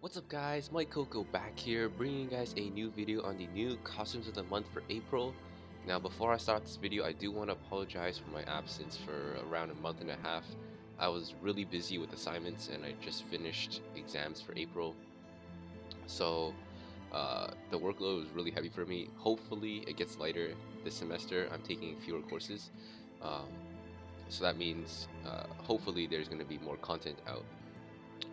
What's up guys, MikeCoco back here, bringing you guys a new video on the new costumes of the month for April. Now before I start this video, I do want to apologize for my absence for around a month and a half. I was really busy with assignments and I just finished exams for April. So the workload was really heavy for me. Hopefully it gets lighter this semester. I'm taking fewer courses. So that means hopefully there's going to be more content out.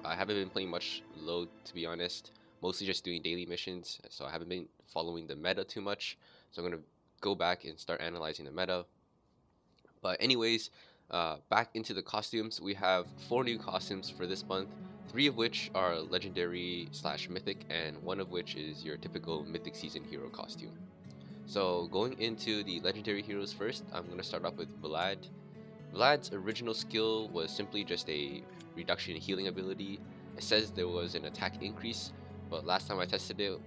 I haven't been playing much load, to be honest, mostly just doing daily missions, so I haven't been following the meta too much, so I'm going to go back and start analyzing the meta. But anyways, back into the costumes. We have 4 new costumes for this month, 3 of which are legendary / mythic, and 1 of which is your typical mythic season hero costume. So going into the legendary heroes first, I'm going to start off with Vlad. Vlad's original skill was simply just a reduction in healing ability. It says there was an attack increase, but last time I tested it,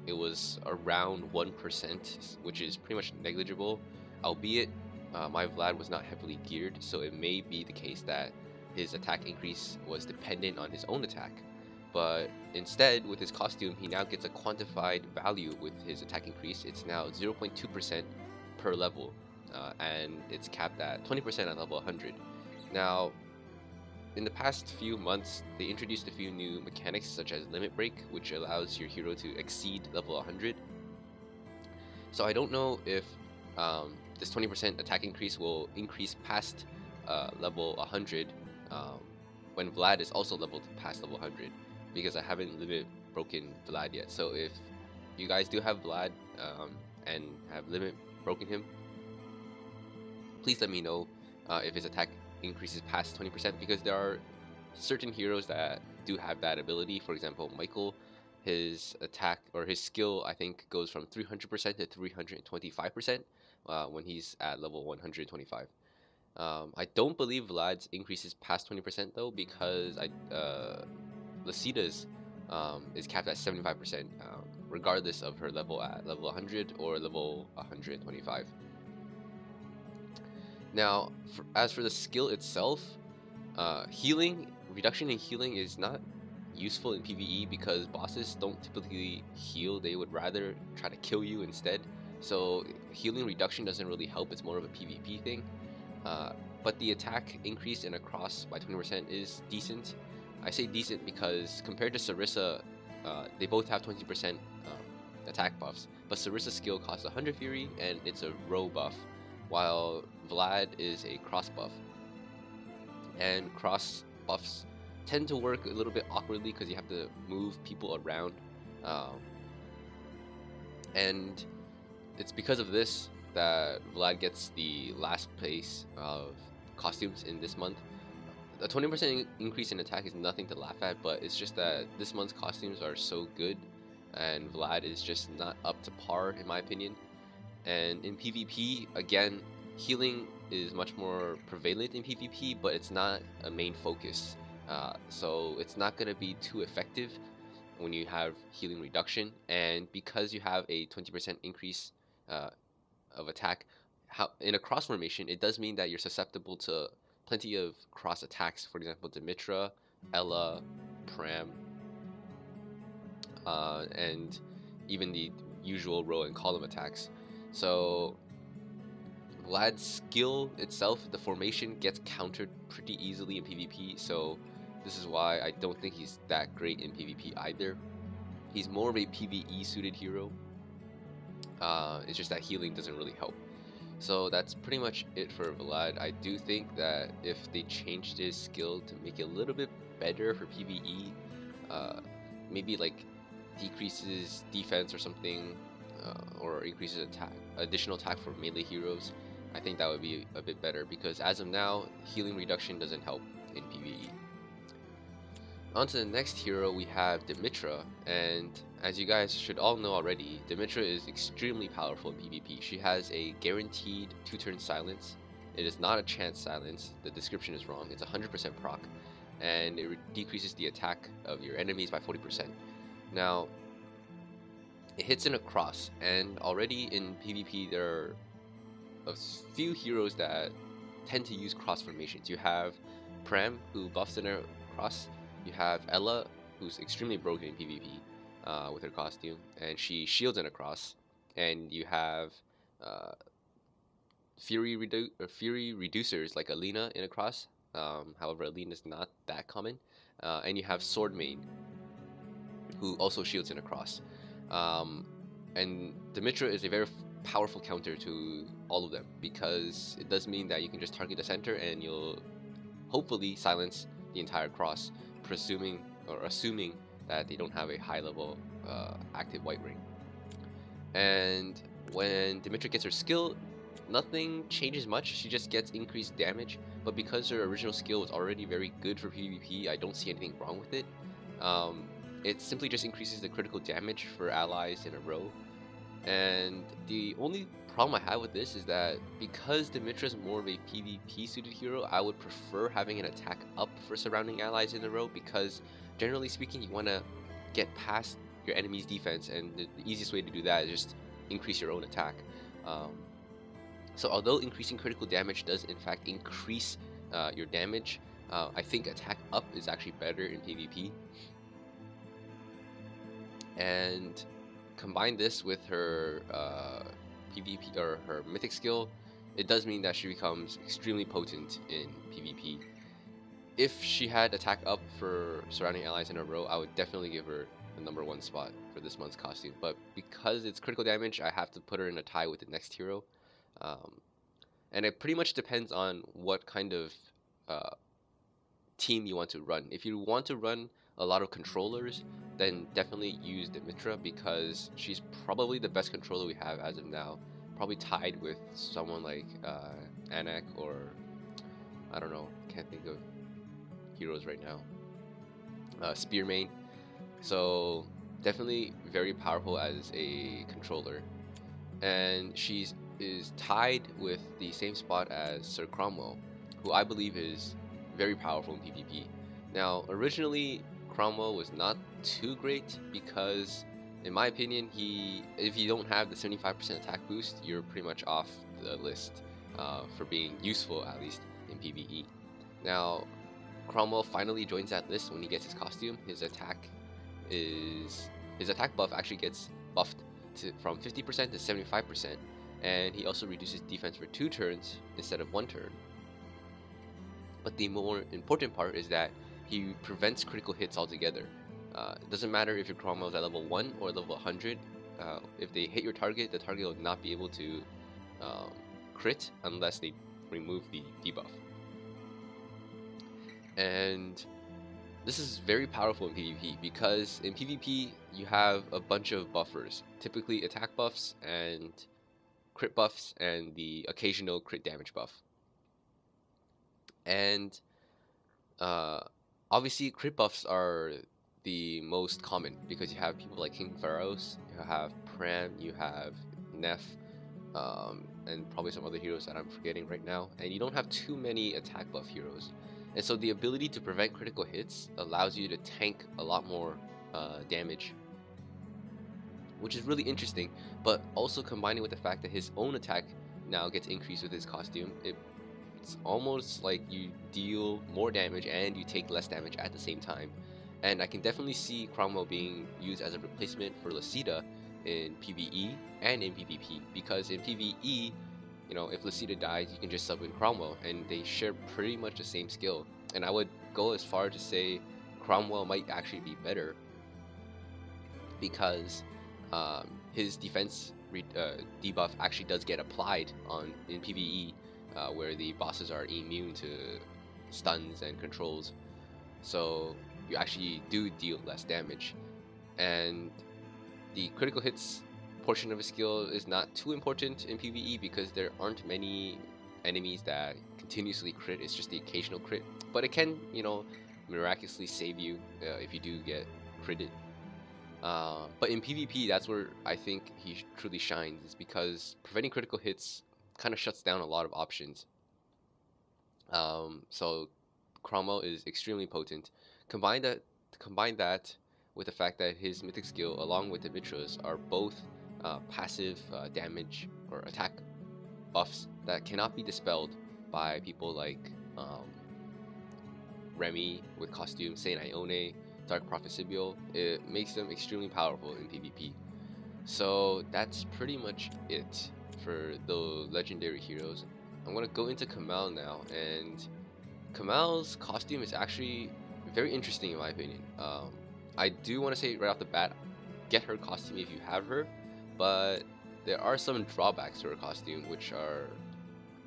it was around 1%, which is pretty much negligible, albeit my Vlad was not heavily geared, so it may be the case that his attack increase was dependent on his own attack. But instead, with his costume, he now gets a quantified value with his attack increase. It's now 0.2% per level. And it's capped at 20% at level 100. Now, in the past few months, they introduced a few new mechanics such as limit break, which allows your hero to exceed level 100. So I don't know if this 20% attack increase will increase past level 100 when Vlad is also leveled past level 100, because I haven't limit broken Vlad yet. So if you guys do have Vlad and have limit broken him, please let me know if his attack increases past 20%, because there are certain heroes that do have that ability. For example, Michael, his attack or his skill I think goes from 300% to 325% when he's at level 125. I don't believe Vlad's increases past 20% though, because Lasida's is capped at 75%, regardless of her level at level 100 or level 125. Now, as for the skill itself, reduction in healing is not useful in PvE because bosses don't typically heal. They would rather try to kill you instead. So healing reduction doesn't really help. It's more of a PvP thing. But the attack increase in a cross by 20% is decent. I say decent because compared to Sarissa, they both have 20% attack buffs. But Sarissa's skill costs 100 Fury and it's a row buff, while Vlad is a cross buff. And cross buffs tend to work a little bit awkwardly because you have to move people around. And it's because of this that Vlad gets the last place of costumes in this month. A 20% increase in attack is nothing to laugh at, but it's just that this month's costumes are so good and Vlad is just not up to par in my opinion. And in PvP, again, healing is much more prevalent in PvP, but it's not a main focus. So it's not going to be too effective when you have healing reduction. And because you have a 20% increase of attack in a cross formation, it does mean that you're susceptible to plenty of cross attacks. For example, Dimitra, Ella, Prame, and even the usual row and column attacks. So Vlad's skill itself, the formation, gets countered pretty easily in PvP, so this is why I don't think he's that great in PvP either. He's more of a PvE suited hero. It's just that healing doesn't really help. So that's pretty much it for Vlad. I do think that if they changed his skill to make it a little bit better for PvE, maybe like decreases defense or something, or increases additional attack for melee heroes, I think that would be a bit better, because as of now, healing reduction doesn't help in PvE. On to the next hero, we have Dimitra, and as you guys should all know already, Dimitra is extremely powerful in PvP. She has a guaranteed 2-turn silence. It is not a chance silence, the description is wrong, it's 100% proc, and it decreases the attack of your enemies by 40%. Now, it hits in a cross, and already in PvP there are a few heroes that tend to use cross formations. You have Prame, who buffs in a cross. You have Ella, who's extremely broken in PvP with her costume, and she shields in a cross. And you have Fury reducers like Alina in a cross. However, Alina is not that common. And you have Sword Main, who also shields in a cross. And Dimitra is a very powerful counter to all of them, because it does mean that you can just target the center and you'll hopefully silence the entire cross, assuming that they don't have a high level active white ring. And when Dimitra gets her skill, nothing changes much. She just gets increased damage, but because her original skill was already very good for PvP, I don't see anything wrong with it. It simply just increases the critical damage for allies in a row. And the only problem I have with this is that because Dimitra is more of a PvP suited hero, I would prefer having an attack up for surrounding allies in a row, because generally speaking, you want to get past your enemy's defense, and the easiest way to do that is just increase your own attack. So although increasing critical damage does in fact increase your damage, I think attack up is actually better in PvP. And combine this with her PvP or her mythic skill, it does mean that she becomes extremely potent in PvP. If she had attack up for surrounding allies in a row, I would definitely give her the #1 spot for this month's costume. But because it's critical damage, I have to put her in a tie with the next hero. And it pretty much depends on what kind of team you want to run. If you want to run a lot of controllers, then definitely use Dimitra, because she's probably the best controller we have as of now. Probably tied with someone like Anak, or I don't know, can't think of heroes right now. Spearmain. So definitely very powerful as a controller, and she is tied with the same spot as Sir Cromwell, who I believe is very powerful in PvP. Now, originally Cromwell was not too great, because in my opinion, if you don't have the 75% attack boost, you're pretty much off the list for being useful, at least in PvE. Now, Cromwell finally joins that list when he gets his costume. His attack buff actually gets buffed from 50% to 75%, and he also reduces defense for 2 turns instead of 1 turn. But the more important part is that he prevents critical hits altogether. It doesn't matter if your Cromwell is at level 1 or level 100. If they hit your target, the target will not be able to crit unless they remove the debuff. And this is very powerful in PvP, because in PvP you have a bunch of buffers, typically attack buffs and crit buffs and the occasional crit damage buff. And obviously crit buffs are the most common, because you have people like King Pharaohs, you have Prame, you have Neff, and probably some other heroes that I'm forgetting right now, and you don't have too many attack buff heroes. And so the ability to prevent critical hits allows you to tank a lot more damage, which is really interesting. But also combining with the fact that his own attack now gets increased with his costume, it's almost like you deal more damage and you take less damage at the same time. And I can definitely see Cromwell being used as a replacement for Lucida in PvE and in PvP, because in PvE, you know, if Lucida dies, you can just sub in Cromwell, and they share pretty much the same skill. And I would go as far to say Cromwell might actually be better, because his defense debuff actually does get applied in PvE, where the bosses are immune to stuns and controls. So you actually do deal less damage, and the critical hits portion of his skill is not too important in PvE, because there aren't many enemies that continuously crit. It's just the occasional crit, but it can, you know, miraculously save you if you do get critted. But in PvP, that's where I think he truly shines, is because preventing critical hits kind of shuts down a lot of options. So Cromwell is extremely potent. Combine that with the fact that his mythic skill, along with Dimitra's, are both passive damage or attack buffs that cannot be dispelled by people like Remy with costume, Saint Ione, Dark Prophet Sibyl, it makes them extremely powerful in PvP. So that's pretty much it for the legendary heroes. I'm gonna go into Camael now, and Camael's costume is actually very interesting in my opinion. I do want to say right off the bat, get her costume if you have her, but there are some drawbacks to her costume which are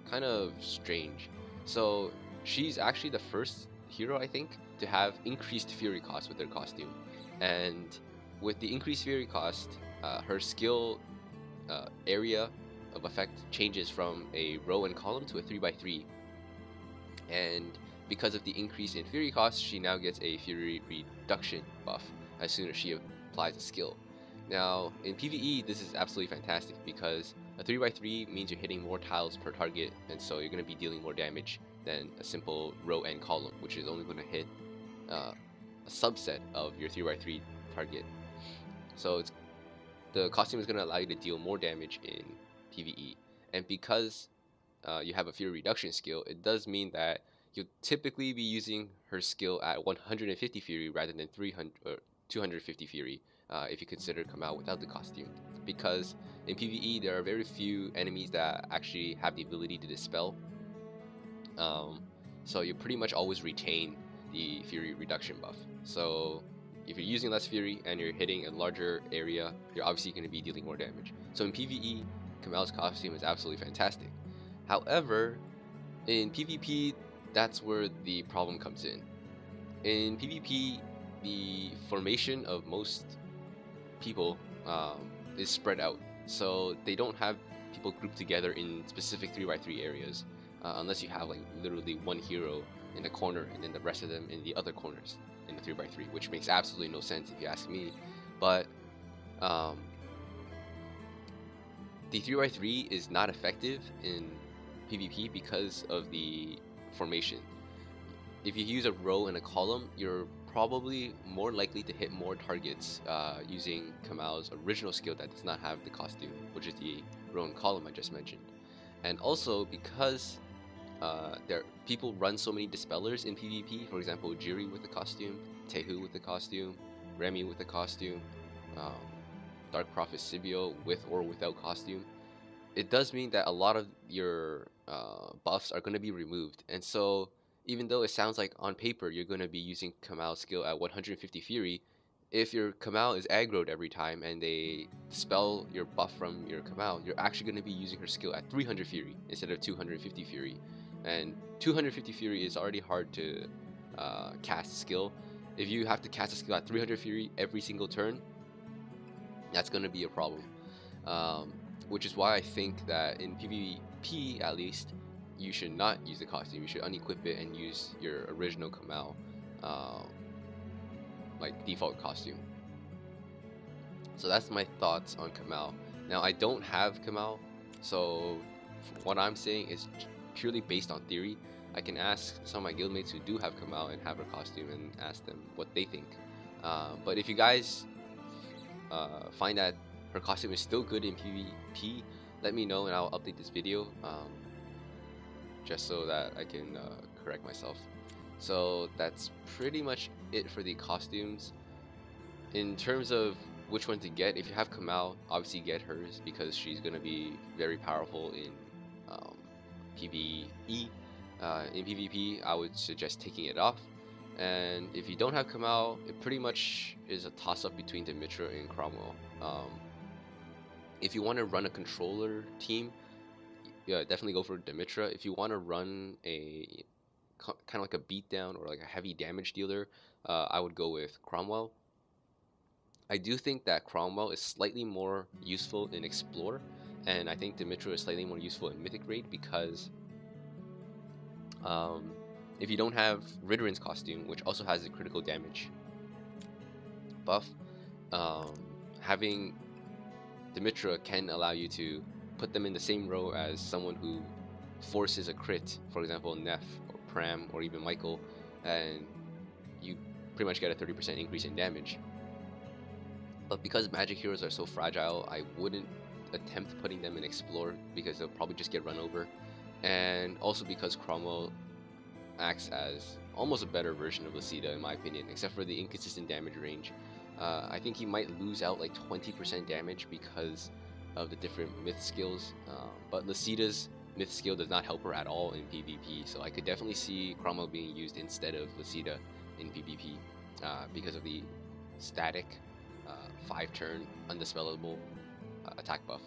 kind of strange. So she's actually the first hero, I think, to have increased fury cost with her costume, and with the increased fury cost, her skill area of effect changes from a row and column to a 3x3, and because of the increase in fury cost, she now gets a fury reduction buff as soon as she applies a skill. Now in PvE, this is absolutely fantastic because a 3x3 means you're hitting more tiles per target, and so you're going to be dealing more damage than a simple row and column, which is only going to hit a subset of your 3x3 target. So the costume is going to allow you to deal more damage in PvE, and because you have a fury reduction skill, it does mean that you'll typically be using her skill at 150 fury rather than 300 or 250 fury if you consider Camael without the costume, because in PvE there are very few enemies that actually have the ability to dispel, so you pretty much always retain the fury reduction buff. So if you're using less fury and you're hitting a larger area, you're obviously going to be dealing more damage. So in PvE, Camael's costume is absolutely fantastic. However, in PvP, that's where the problem comes in. In PvP, the formation of most people is spread out, so they don't have people grouped together in specific 3x3 areas, unless you have like literally one hero in a corner and then the rest of them in the other corners in the 3x3, which makes absolutely no sense if you ask me. But the 3x3 is not effective in PvP because of the formation. If you use a row and a column, you're probably more likely to hit more targets using Camael's original skill that does not have the costume, which is the row and column I just mentioned. And also because people run so many dispellers in PvP, for example Jiri with the costume, Tehu with the costume, Remy with the costume, Dark Prophet Sibyl with or without costume, it does mean that a lot of your buffs are going to be removed. And so even though it sounds like on paper you're going to be using Camael's skill at 150 fury, if your Camael is aggroed every time and they dispel your buff from your Camael, you're actually going to be using her skill at 300 fury instead of 250 fury. And 250 fury is already hard to cast a skill. If you have to cast a skill at 300 fury every single turn, that's going to be a problem. Which is why I think that in PvP at least, you should not use the costume. You should unequip it and use your original Camael like default costume. So that's my thoughts on Camael. Now I don't have Camael, so what I'm saying is purely based on theory. I can ask some of my guildmates who do have Camael and have her costume and ask them what they think. But if you guys find that her costume is still good in PvP, let me know and I'll update this video just so that I can correct myself. So that's pretty much it for the costumes. In terms of which one to get, if you have Camael, obviously get hers because she's going to be very powerful in PvE. In PvP, I would suggest taking it off. And if you don't have Camael, it pretty much is a toss-up between Dimitra and Cromwell. If you want to run a controller team, yeah, definitely go for Dimitra. If you want to run a kind of like a beatdown or like a heavy damage dealer, I would go with Cromwell. I do think that Cromwell is slightly more useful in Explore, and I think Dimitra is slightly more useful in Mythic Raid because if you don't have Riderin's costume, which also has a critical damage buff, having Dimitra can allow you to put them in the same row as someone who forces a crit, for example Neff or Prame or even Michael, and you pretty much get a 30% increase in damage. But because magic heroes are so fragile, I wouldn't attempt putting them in Explore because they'll probably just get run over, and also because Cromwell acts as almost a better version of Lucida in my opinion, except for the inconsistent damage range. I think he might lose out like 20% damage because of the different myth skills, but Lucida's myth skill does not help her at all in PvP, so I could definitely see Cromwell being used instead of Lucida in PvP because of the static 5-turn undispellable attack buff.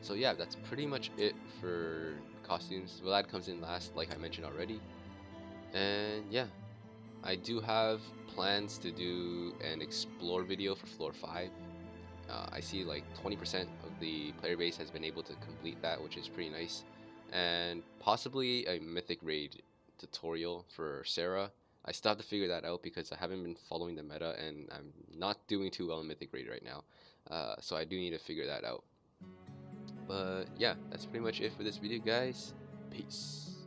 So yeah, that's pretty much it for costumes. Vlad comes in last, like I mentioned already. And yeah, I do have plans to do an explore video for floor 5. I see like 20% of the player base has been able to complete that, which is pretty nice. And possibly a mythic raid tutorial for Sarah. I still have to figure that out because I haven't been following the meta and I'm not doing too well in mythic raid right now. So I do need to figure that out. But yeah, that's pretty much it for this video, guys. Peace.